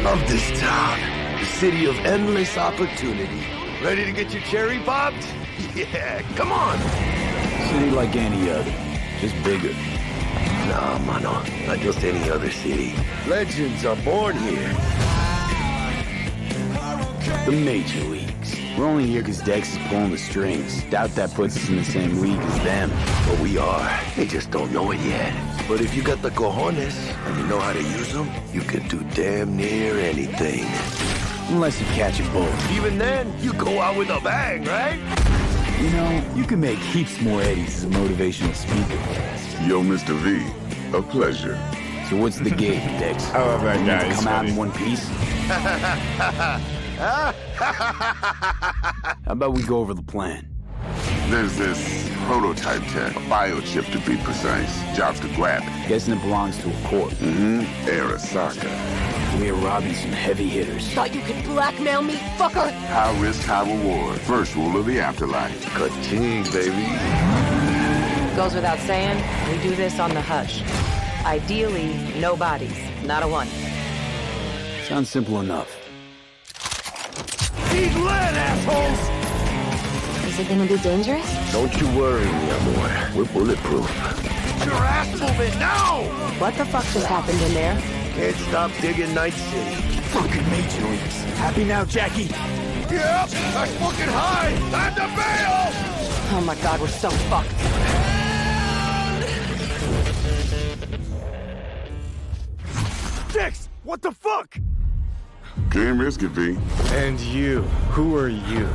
Love this town. The city of endless opportunity. Ready to get your cherry popped? Yeah, come on. City like any other, just bigger. Nah, mano, not just any other city. Legends are born here. The major leagues. We're only here because Dex is pulling the strings. Doubt that puts us in the same league as them. But we are. They just don't know it yet. But if you got the cojones and you know how to use them, you can do damn near anything. Unless you catch a bullet. Even then, you go out with a bang, right? You know, you can make heaps more eddies as a motivational speaker. Yo, Mr. V, a pleasure. So what's the game, Dex? I love that guy. You come out in one piece? How about we go over the plan? There's this prototype tech, a biochip to be precise. Job's to grab it. Guessing it belongs to a corp. Arasaka. We're robbing some heavy hitters. Thought you could blackmail me, fucker? High risk, high reward. First rule of the afterlife. Ka-ching, baby. Goes without saying, we do this on the hush. Ideally, no bodies, not a one. Sounds simple enough. Eat lead, assholes! Is it gonna be dangerous? Don't you worry, mi amor. We're bulletproof. Your ass moving now! What the fuck just happened in there? Can't stop digging Night City. Fucking major leagues. Happy now, Jackie? Yep, that's fucking high! Time to bail! Oh my god, we're so fucked. Dix, what the fuck? Can't risk it, V. And you, who are you?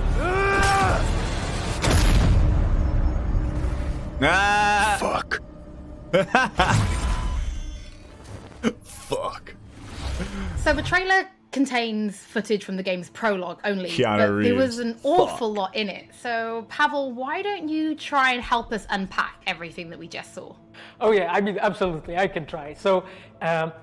Ah! Fuck. Fuck. So the trailer contains footage from the game's prologue only, Keanu but there Reeves. was an awful lot in it. So Pavel, why don't you try and help us unpack everything that we just saw? Oh yeah, I mean, absolutely, I can try. So,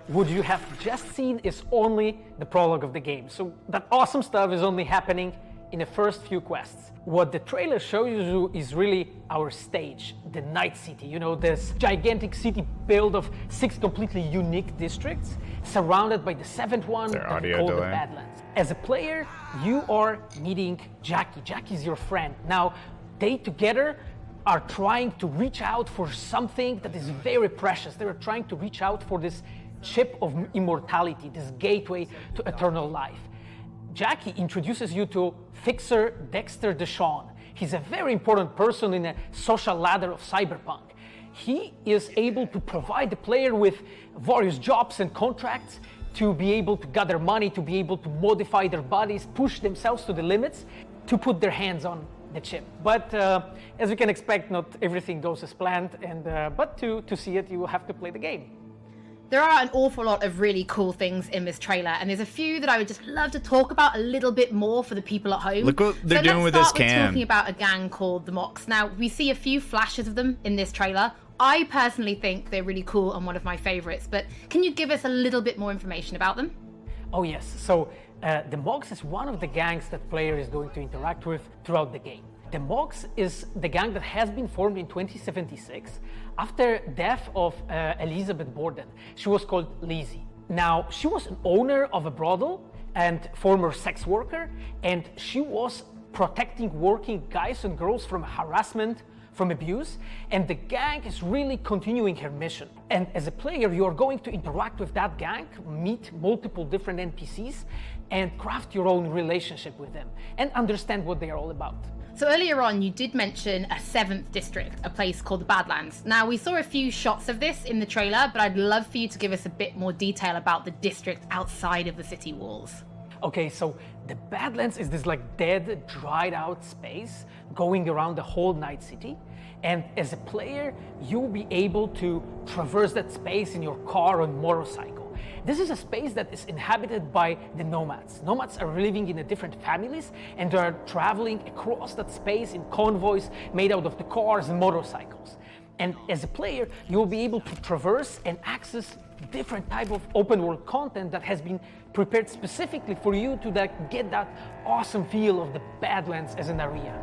what you have just seen is only the prologue of the game. So that awesome stuff is only happening in the first few quests. What the trailer shows you is really our stage, the Night City. You know, this gigantic city built of 6 completely unique districts, surrounded by the 7th one Their that we audio call the delay. Badlands. As a player, you are meeting Jackie. Jackie's your friend. Now, they together are trying to reach out for something that is very precious. They are trying to reach out for this chip of immortality, this gateway to eternal life. Jackie introduces you to Fixer Dexter Deshawn. He's a very important person in a social ladder of Cyberpunk. He is able to provide the player with various jobs and contracts to be able to gather money, to be able to modify their bodies, push themselves to the limits, to put their hands on the chip. But as you can expect, not everything goes as planned, and but to see it, you will have to play the game. There are an awful lot of really cool things in this trailer, and there's a few that I would just love to talk about a little bit more for the people at home. Look what they're doing with this Let's start with cam. talking about a gang called the Mox. Now, we see a few flashes of them in this trailer. I personally think they're really cool and one of my favorites, but can you give us a little bit more information about them? Oh yes, so the Mox is one of the gangs that player is going to interact with throughout the game. The Mox is the gang that has been formed in 2076 after death of Elizabeth Borden. She was called Lizzie. Now, she was an owner of a brothel and former sex worker, and she was protecting working guys and girls from harassment, from abuse, and the gang is really continuing her mission. And as a player, you are going to interact with that gang, meet multiple different NPCs, and craft your own relationship with them, and understand what they are all about. So earlier on, you did mention a 7th district, a place called the Badlands. Now, we saw a few shots of this in the trailer, but I'd love for you to give us a bit more detail about the district outside of the city walls. Okay, so the Badlands is this like dead, dried out space going around the whole Night City. And as a player, you'll be able to traverse that space in your car or motorcycle. This is a space that is inhabited by the nomads. Nomads are living in different families, and they are traveling across that space in convoys made out of the cars and motorcycles. And as a player, you'll be able to traverse and access different type of open world content that has been prepared specifically for you to get that awesome feel of the Badlands as an area.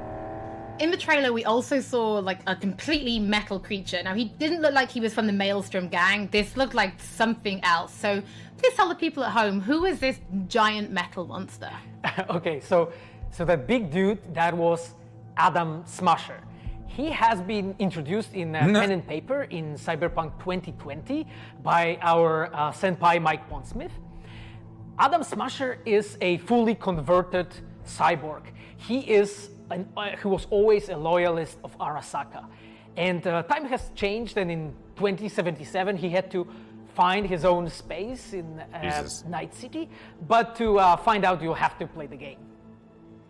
In the trailer, we also saw like a completely metal creature. Now, he didn't look like he was from the Maelstrom gang. This looked like something else. So please tell the people at home, who is this giant metal monster? Okay, so that big dude, that was Adam Smasher. He has been introduced in pen and paper in Cyberpunk 2020 by our senpai Mike Pondsmith. Adam Smasher is a fully converted cyborg. He was always a loyalist of Arasaka. And time has changed, and in 2077 he had to find his own space in Night City. But to find out, you'll have to play the game.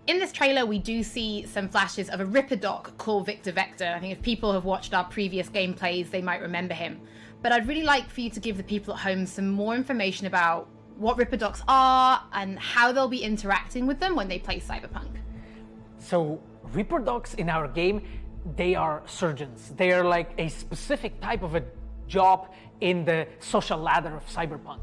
In this trailer, we do see some flashes of a Ripper Doc called Victor Vector. I think if people have watched our previous gameplays, they might remember him. But I'd really like for you to give the people at home some more information about what Ripper Docs are and how they'll be interacting with them when they play Cyberpunk. So Ripper Docs in our game, they are surgeons. They are like a specific type of a job in the social ladder of Cyberpunk.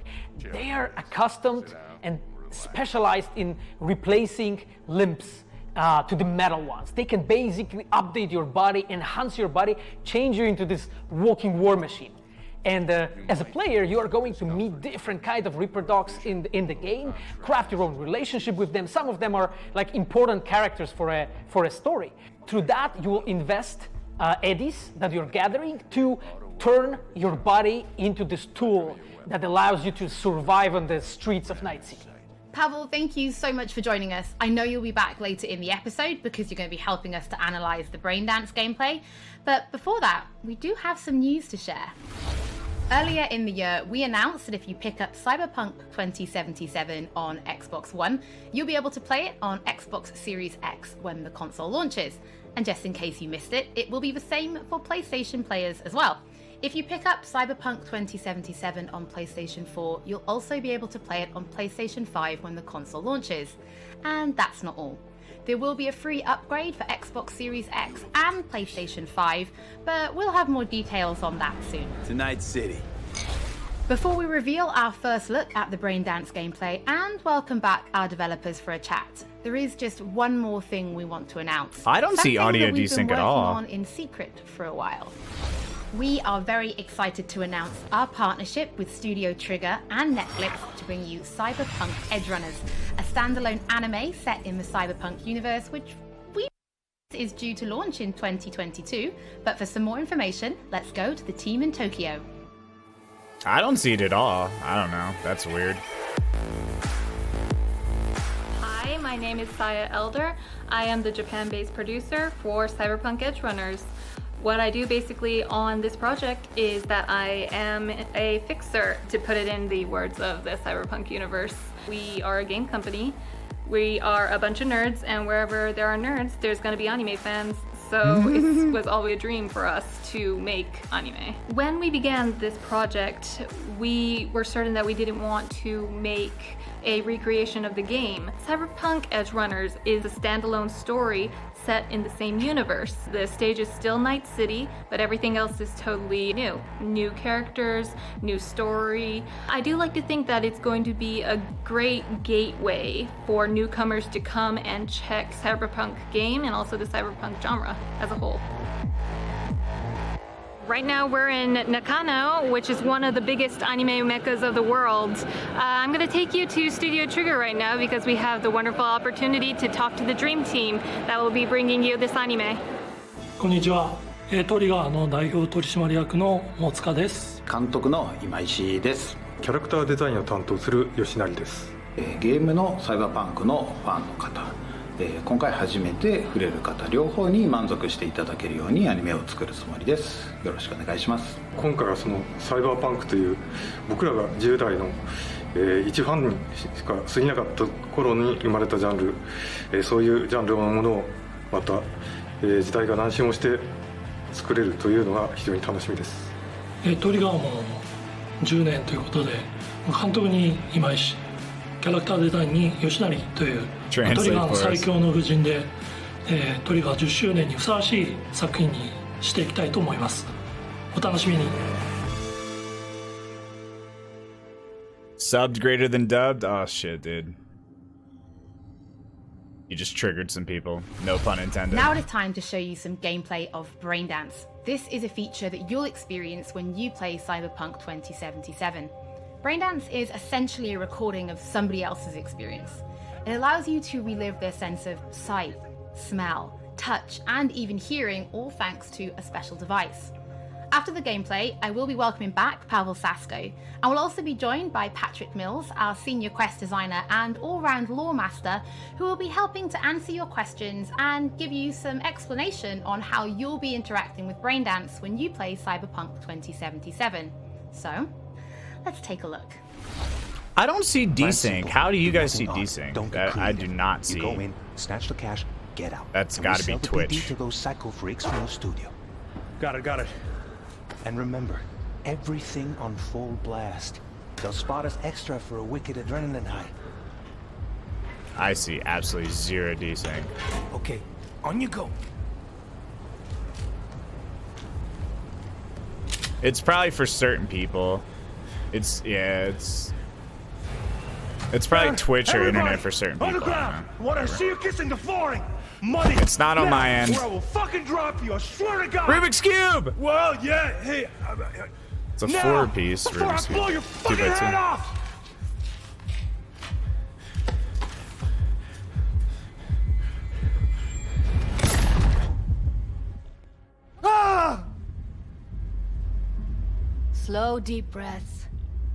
They are accustomed and specialized in replacing limbs to the metal ones. They can basically update your body, enhance your body, change you into this walking war machine. And as a player, you are going to meet different kinds of Ripper Docs in the game, craft your own relationship with them. Some of them are like important characters for a story. Through that, you will invest eddies that you're gathering to turn your body into this tool that allows you to survive on the streets of Night City. Pavel, thank you so much for joining us. I know you'll be back later in the episode because you're going to be helping us to analyze the Braindance gameplay. But before that, we do have some news to share. Earlier in the year, we announced that if you pick up Cyberpunk 2077 on Xbox One, you'll be able to play it on Xbox Series X when the console launches. And just in case you missed it, it will be the same for PlayStation players as well. If you pick up Cyberpunk 2077 on PlayStation 4, you'll also be able to play it on PlayStation 5 when the console launches. And that's not all. There will be a free upgrade for Xbox Series X and PlayStation 5, but we'll have more details on that soon. To Night City. Before we reveal our first look at the Braindance gameplay and welcome back our developers for a chat, there is just one more thing we want to announce. I don't see Something audio that we've been desync at working all. on in secret for a while. We are very excited to announce our partnership with Studio Trigger and Netflix to bring you Cyberpunk Edgerunners, a standalone anime set in the Cyberpunk universe, which is due to launch in 2022. But for some more information, let's go to the team in Tokyo. I don't see it at all. I don't know. That's weird. Hi, my name is Saya Elder. I am the Japan-based producer for Cyberpunk Edgerunners. What I do basically on this project is that I am a fixer, to put it in the words of the Cyberpunk universe. We are a game company. We are a bunch of nerds, and wherever there are nerds, there's going to be anime fans. So it was always a dream for us to make anime. When we began this project, we were certain that we didn't want to make a recreation of the game. Cyberpunk Edgerunners is a standalone story set in the same universe. The stage is still Night City, but everything else is totally new. New characters, new story. I do like to think that it's going to be a great gateway for newcomers to come and check Cyberpunk game and also the Cyberpunk genre as a whole. Right now we're in Nakano, which is one of the biggest anime meccas of the world. I'm going to take you to Studio Trigger right now because we have the wonderful opportunity to talk to the dream team that will be bringing you this anime. こんにちは。トリガーの代表取締役の大塚です。監督の今石です。キャラクターデザインを担当する吉成です。ゲームのサイバーパンクのファンの方、今回初めて触れる方両方に満足していただけるようにアニメを作るつもりです。よろしくお願いします。今回はそのサイバーパンクという僕らが10代の、一ファンにしか過ぎなかった頃に生まれたジャンル、そういうジャンルのものをまた、時代が何周もして作れるというのが非常に楽しみです。トリガーも10年ということで、監督に今石、キャラクターデザインに吉成というトリガーの最強の布陣で、トリガー10周年にふさわしい作品にしていきたいと思います。お楽しみに。Subbed greater than dubbed? Oh shit, dude. You just triggered some people. No pun intended. Now it is time to show you some gameplay of Braindance. This is a feature that you'll experience when you play Cyberpunk 2077. Braindance is essentially a recording of somebody else's experience. It allows you to relive their sense of sight, smell, touch, and even hearing, all thanks to a special device. After the gameplay, I will be welcoming back Pavel Sasko, and will also be joined by Patrick Mills, our senior quest designer and all-round lore master, who will be helping to answer your questions and give you some explanation on how you'll be interacting with Braindance when you play Cyberpunk 2077. So, let's take a look. I don't see desync. How do you guys see desync? I do not see. You go in, snatch the cash, get out. That's got to be Twitch. To those psycho freaks from the studio. Got it. And remember, everything on full blast. They'll spot us extra for a wicked adrenaline high. I see absolutely zero desync. Okay, on you go. It's probably for certain people. It's probably Twitch or internet for certain people. Want to see you kissing the flooring? Money. It's not on my end. Or I will fucking drop you. I swear to God. Rubik's Cube. Well, yeah. Hey. It's a 4-piece Rubik's Cube. Blow your fucking head off. Ah! Slow, deep breaths.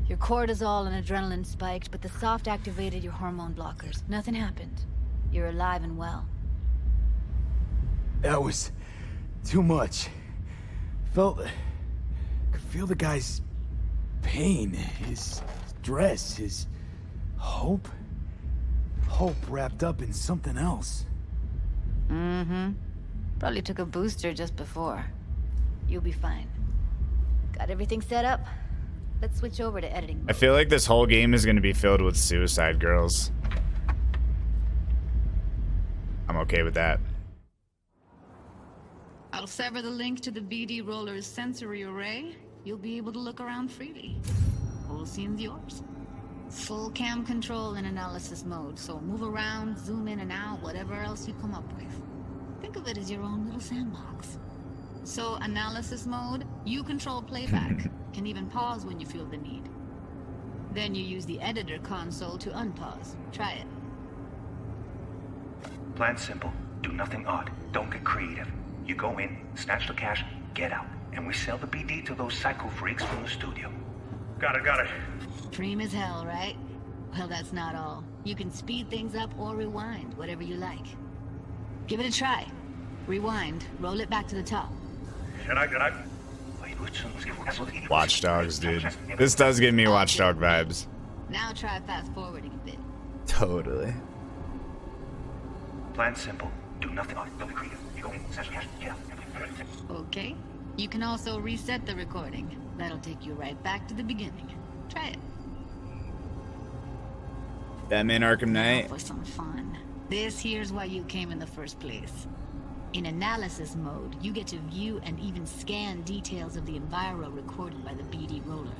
Your cortisol and adrenaline spiked, but the soft activated your hormone blockers. Nothing happened. You're alive and well. That was too much. Could feel the guy's pain, his stress, his hope. Hope wrapped up in something else. Mm-hmm. Probably took a booster just before. You'll be fine. Got everything set up? Let's switch over to editing mode. I feel like this whole game is going to be filled with suicide girls. I'm okay with that. I'll sever the link to the BD Roller's sensory array. You'll be able to look around freely. Whole scene's yours. Full cam control in analysis mode, so move around, zoom in and out, whatever else you come up with. Think of it as your own little sandbox. So, analysis mode, you control playback. Can even pause when you feel the need. Then you use the editor console to unpause. Try it. Plan simple. Do nothing odd. Don't get creative. You go in, snatch the cash, get out. And we sell the BD to those psycho freaks from the studio. Got it. Dream as hell, right? Well, that's not all. You can speed things up or rewind, whatever you like. Give it a try. Rewind. Roll it back to the top. Can I? Watch Dogs, dude. This does give me Watch Dog vibes. Now try fast forwarding a bit. Totally. Plan simple. Do nothing odd. Don't be creative. You go in, snatch the cash, get out. Okay. You can also reset the recording. That'll take you right back to the beginning. Try it. Batman Arkham Knight. For some fun. This here's why you came in the first place. In analysis mode, you get to view and even scan details of the enviro recorded by the BD Roller.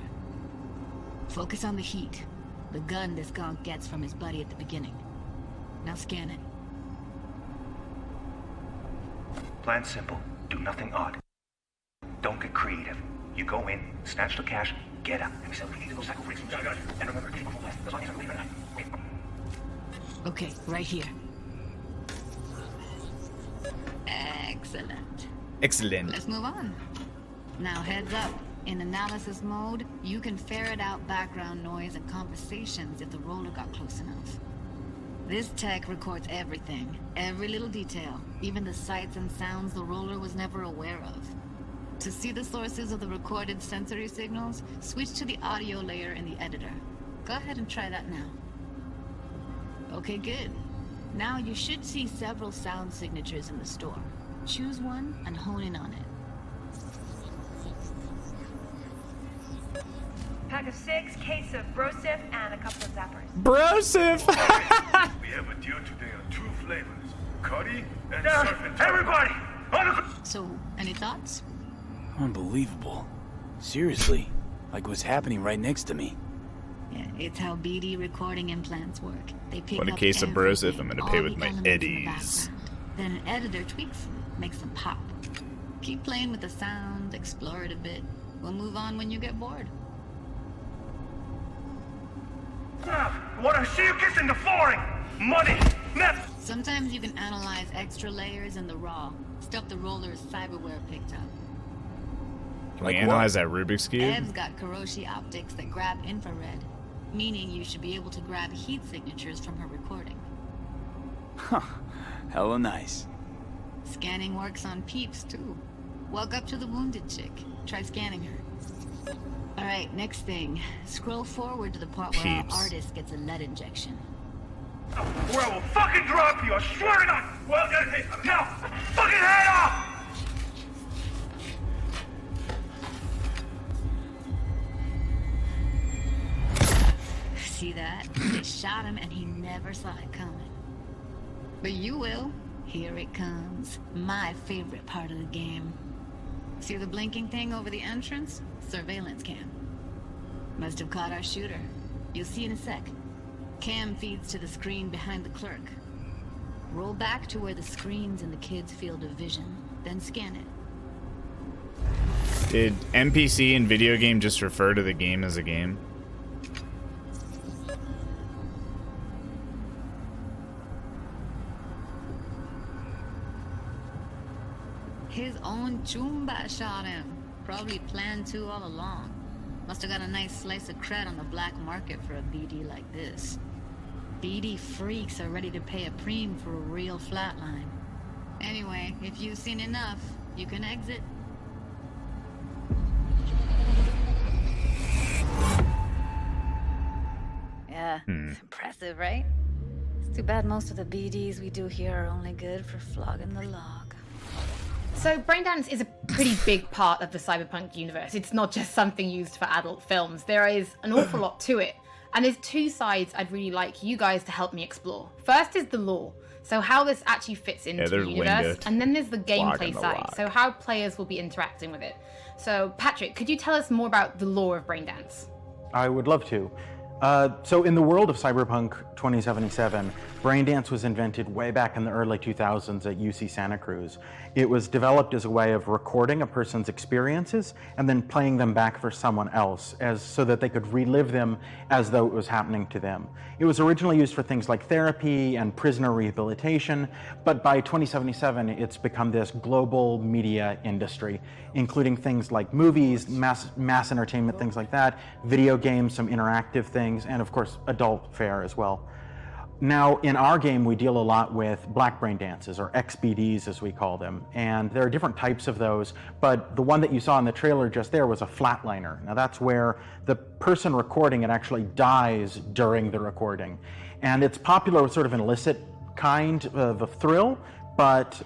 Focus on the heat, the gun this gonk gets from his buddy at the beginning. Now scan it. Plan simple. Do nothing odd. Don't get creative. You go in, snatch the cash, get out. And we sell the BD to those psycho freaks from the studio. And remember, keep full blast. That's all you have to leave it. Okay, right here. Excellent. Let's move on. Now heads up. In analysis mode, you can ferret out background noise and conversations if the roller got close enough. This tech records everything, every little detail, even the sights and sounds the roller was never aware of. To see the sources of the recorded sensory signals, switch to the audio layer in the editor. Go ahead and try that now. Okay, good. Now you should see several sound signatures in the store. Choose one and hone in on it. Pack of 6, case of Brosif, and a couple of zappers. Brosif! We have a deal today on 2 flavors. Curry and serpent. Everybody! So, any thoughts? Unbelievable. Seriously. Like it was happening right next to me. Yeah, it's how BD recording implants work. They pick What a up case of Broseph I'm gonna pay with my elements in the eddies. background. Then an editor tweaks them, makes them pop. Keep playing with the sound, explore it a bit. We'll move on when you get bored. What I see you kissing the flooring! Money! Net! Sometimes you can analyze extra layers in the raw, stuff the roller's cyberware picked up. Can we analyze that Rubik's Cube? Ev's got Kiroshi optics that grab infrared, meaning you should be able to grab heat signatures from her recording. Huh. Hella nice. Scanning works on peeps, too. Walk up to the wounded chick. Try scanning her. Alright, next thing. Scroll forward to the part where our artist gets a lead injection. Or I will fucking drop you, I swear to God! Well, okay, now, fucking head off! See that? They shot him and he never saw it coming. But you will. Here it comes. My favorite part of the game. See the blinking thing over the entrance? Surveillance cam. Must have caught our shooter. You'll see in a sec. Cam feeds to the screen behind the clerk. Roll back to where the screen's in the kid's field of vision, then scan it. Did NPC in video game just refer to the game as a game? His own Chumba shot him. Probably planned to all along. Must have got a nice slice of cred on the black market for a BD like this. BD freaks are ready to pay a preem for a real flatline. Anyway, if you've seen enough, you can exit. Yeah, it's impressive, right? It's too bad most of the BDs we do here are only good for flogging the log. So Braindance is a pretty big part of the Cyberpunk universe. It's not just something used for adult films. There is an awful lot to it. And there's two sides I'd really like you guys to help me explore. First is the lore. So how this actually fits into the universe. And then there's the gameplay side. So how players will be interacting with it. So Patrick, could you tell us more about the lore of Braindance? I would love to. So in the world of Cyberpunk 2077, Braindance was invented way back in the early 2000s at UC Santa Cruz. It was developed as a way of recording a person's experiences and then playing them back for someone else so that they could relive them as though it was happening to them. It was originally used for things like therapy and prisoner rehabilitation, but by 2077 it's become this global media industry, including things like movies, mass entertainment, things like that, video games, some interactive things, and of course adult fare as well. Now, in our game, we deal a lot with black brain dances, or XBDs as we call them, and there are different types of those, but the one that you saw in the trailer just there was a flatliner. Now that's where the person recording it actually dies during the recording, and it's popular with sort of an illicit kind of a thrill, but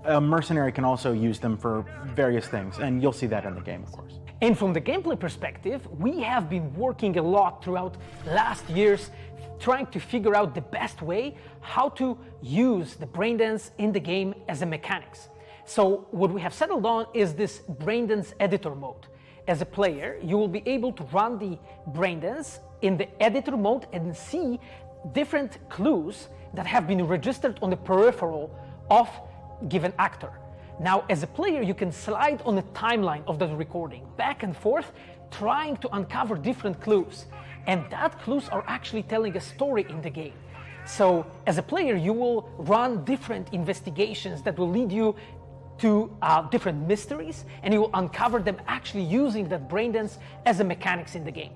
a mercenary can also use them for various things, and you'll see that in the game, of course. And from the gameplay perspective, we have been working a lot throughout last years trying to figure out the best way how to use the Braindance in the game as a mechanics. So what we have settled on is this Braindance editor mode. As a player, you will be able to run the Braindance in the editor mode and see different clues that have been registered on the peripheral of given actor. Now, as a player, you can slide on the timeline of the recording, back and forth, trying to uncover different clues. And that clues are actually telling a story in the game. So, as a player, you will run different investigations that will lead you to different mysteries, and you will uncover them actually using that Braindance as a mechanics in the game.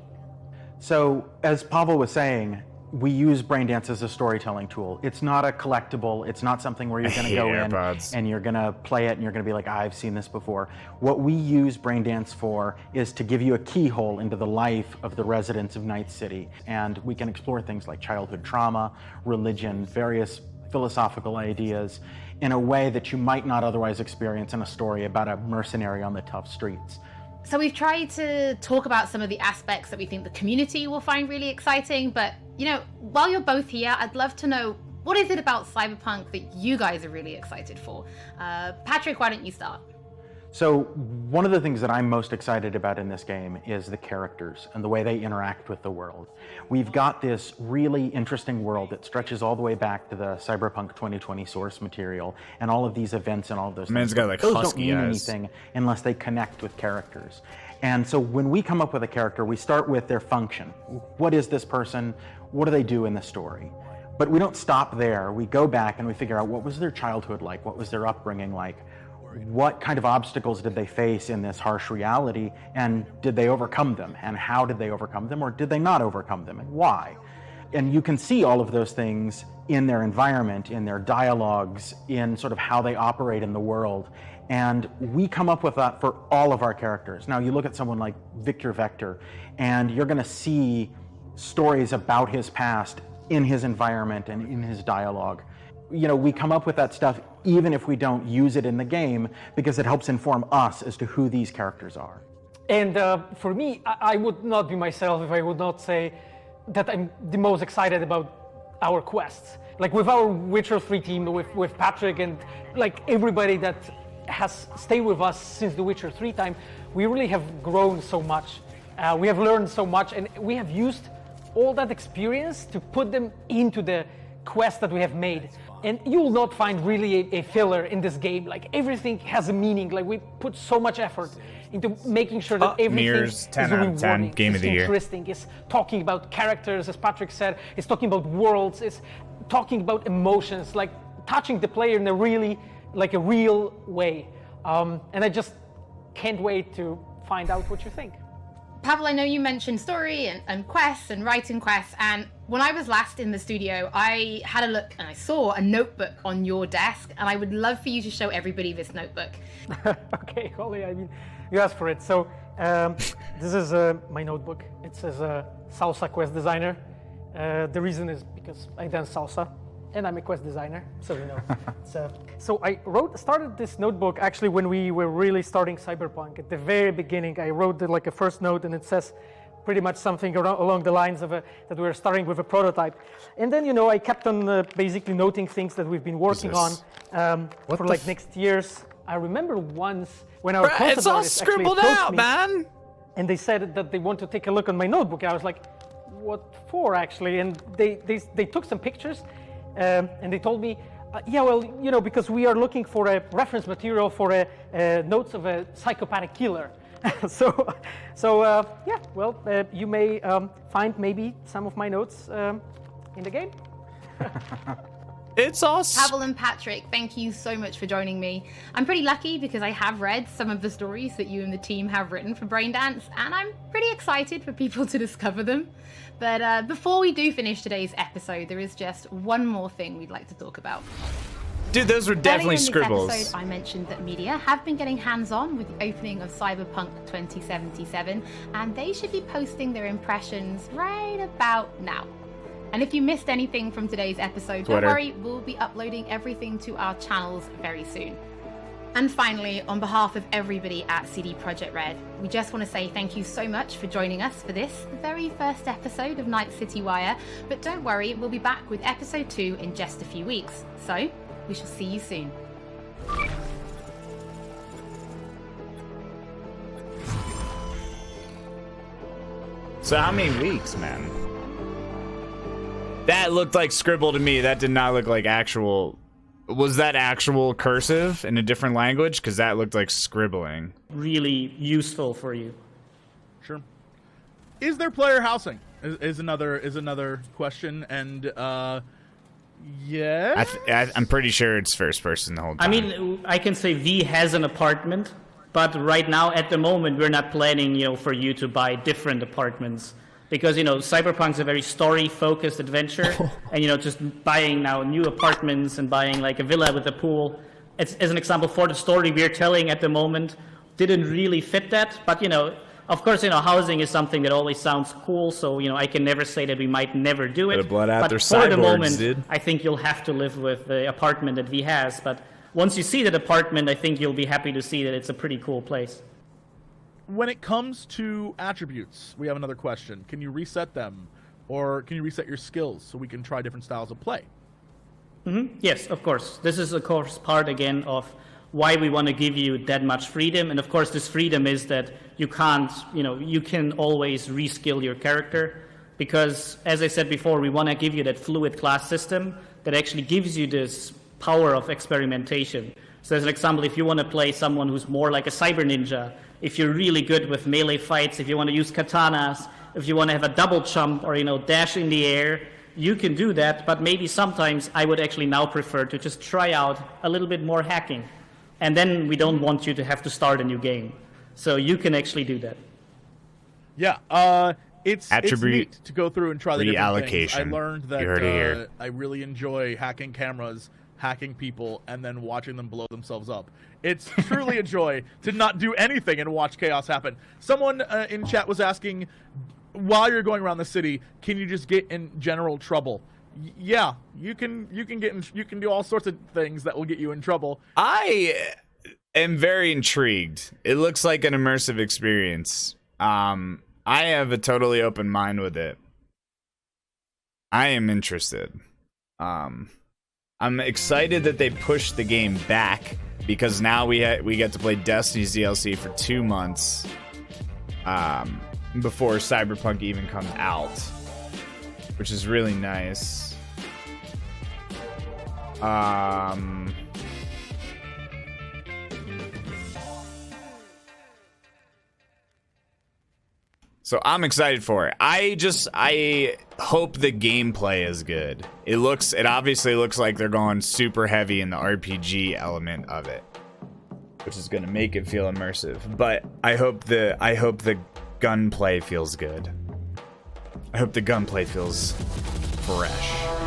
So, as Pavel was saying, we use Braindance as a storytelling tool. It's not a collectible. It's not something where you're going to go in and you're going to play it and you're going to be like, I've seen this before. What we use Braindance for is to give you a keyhole into the life of the residents of Night City. And we can explore things like childhood trauma, religion, various philosophical ideas in a way that you might not otherwise experience in a story about a mercenary on the tough streets. So we've tried to talk about some of the aspects that we think the community will find really exciting, but you know, while you're both here, I'd love to know, what is it about Cyberpunk that you guys are really excited for? Patrick, why don't you start? So one of the things that I'm most excited about in this game is the characters and the way they interact with the world. We've got this really interesting world that stretches all the way back to the Cyberpunk 2020 source material and all of these events and all of those things. Man's got like those husky don't mean eyes. anything unless they connect with characters. And so when we come up with a character, we start with their function. What is this person? What do they do in the story? But we don't stop there. We go back and we figure out what was their childhood like? What was their upbringing like? What kind of obstacles did they face in this harsh reality, and did they overcome them? And how did they overcome them, or did they not overcome them, and why? And you can see all of those things in their environment, in their dialogues, in sort of how they operate in the world. And we come up with that for all of our characters. Now, you look at someone like Victor Vector, and you're going to see stories about his past in his environment and in his dialogue. You know, we come up with that stuff even if we don't use it in the game, because it helps inform us as to who these characters are. And for me, I would not be myself if I would not say that I'm the most excited about our quests. Like with our Witcher 3 team, with Patrick and like everybody that has stayed with us since the Witcher 3 time, we really have grown so much. We have learned so much, and we have used all that experience to put them into the quest that we have made. And you will not find really a filler in this game. Like everything has a meaning. Like we put so much effort into making sure that everything Mirrors, is 10 out of 10, rewarding, game of the year. interesting, is talking about characters, as Patrick said, is talking about worlds, is talking about emotions, like touching the player in a really, like a real way. And I just can't wait to find out what you think. Pavel, I know you mentioned story and quests and writing quests, and when I was last in the studio, I had a look and I saw a notebook on your desk, and I would love for you to show everybody this notebook. Okay, Holly, I mean, you asked for it. So this is my notebook. It says Salsa Quest Designer. The reason is because I dance salsa, and I'm a quest designer, so you know. So I started this notebook actually when we were really starting Cyberpunk. At the very beginning, I wrote like a first note, and it says pretty much something along the lines of that we were starting with a prototype. And then, you know, I kept on basically noting things that we've been working on for like next years. I remember once when our concept it's all artist actually scribbled approached out, me, man. and they said that they want to take a look on my notebook. And I was like, what for actually? And they took some pictures. And they told me, yeah, well, you know, because we are looking for a reference material for notes of a psychopathic killer. so yeah, well, you may find maybe some of my notes in the game. It's all Pavel and Patrick, thank you so much for joining me. I'm pretty lucky because I have read some of the stories that you and the team have written for Braindance, and I'm pretty excited for people to discover them. But before we do finish today's episode, there is just one more thing we'd like to talk about. Dude, those were definitely scribbles. Earlier in this episode, I mentioned that media have been getting hands-on with the opening of Cyberpunk 2077, and they should be posting their impressions right about now. And if you missed anything from today's episode, don't worry, we'll be uploading everything to our channels very soon. And finally, on behalf of everybody at CD Projekt Red, we just want to say thank you so much for joining us for this, the very first episode of Night City Wire. But don't worry, we'll be back with episode 2 in just a few weeks. So, we shall see you soon. So how many weeks, man? That looked like scribble to me. That did not look like actual. Was that actual cursive in a different language? Because that looked like scribbling. Really useful for you. Sure. Is there player housing? Is another question, and yeah. I'm pretty sure it's first person the whole time. I mean, I can say V has an apartment, but right now at the moment we're not planning, you know, for you to buy different apartments. Because, you know, Cyberpunk's a very story-focused adventure, and, you know, just buying now new apartments and buying, like, a villa with a pool, as an example, for the story we're telling at the moment, didn't really fit that. But, you know, of course, you know, housing is something that always sounds cool, so, you know, I can never say that we might never do it. But for the moment, I think you'll have to live with the apartment that V has. But once you see that apartment, I think you'll be happy to see that it's a pretty cool place. When it comes to attributes, we have another question. Can you reset them? Or can you reset your skills so we can try different styles of play? Mm-hmm. Yes, of course. This is, of course, part, again, of why we want to give you that much freedom. And of course, this freedom is that you can't, you can always reskill your character, because as I said before, we want to give you that fluid class system that actually gives you this power of experimentation. So as an example, if you want to play someone who's more like a cyber ninja, if you're really good with melee fights, if you want to use katanas, if you want to have a double jump or, dash in the air, you can do that. But maybe sometimes I would actually now prefer to just try out a little bit more hacking. And then we don't want you to have to start a new game. So you can actually do that. Yeah, it's neat to go through and try the different things. I learned that I really enjoy hacking cameras, hacking people, and then watching them blow themselves up. It's truly a joy to not do anything and watch chaos happen. Someone in chat was asking, while you're going around the city, can you just get in general trouble? Yeah, you can do all sorts of things that will get you in trouble. I am very intrigued. It looks like an immersive experience. I have a totally open mind with it. I am interested. I'm excited that they pushed the game back, because now we get to play Destiny's DLC for 2 months before Cyberpunk even comes out, which is really nice. So I'm excited for it. I hope the gameplay is good. It obviously looks like they're going super heavy in the RPG element of it, which is going to make it feel immersive. But I hope the gunplay feels good. I hope the gunplay feels fresh.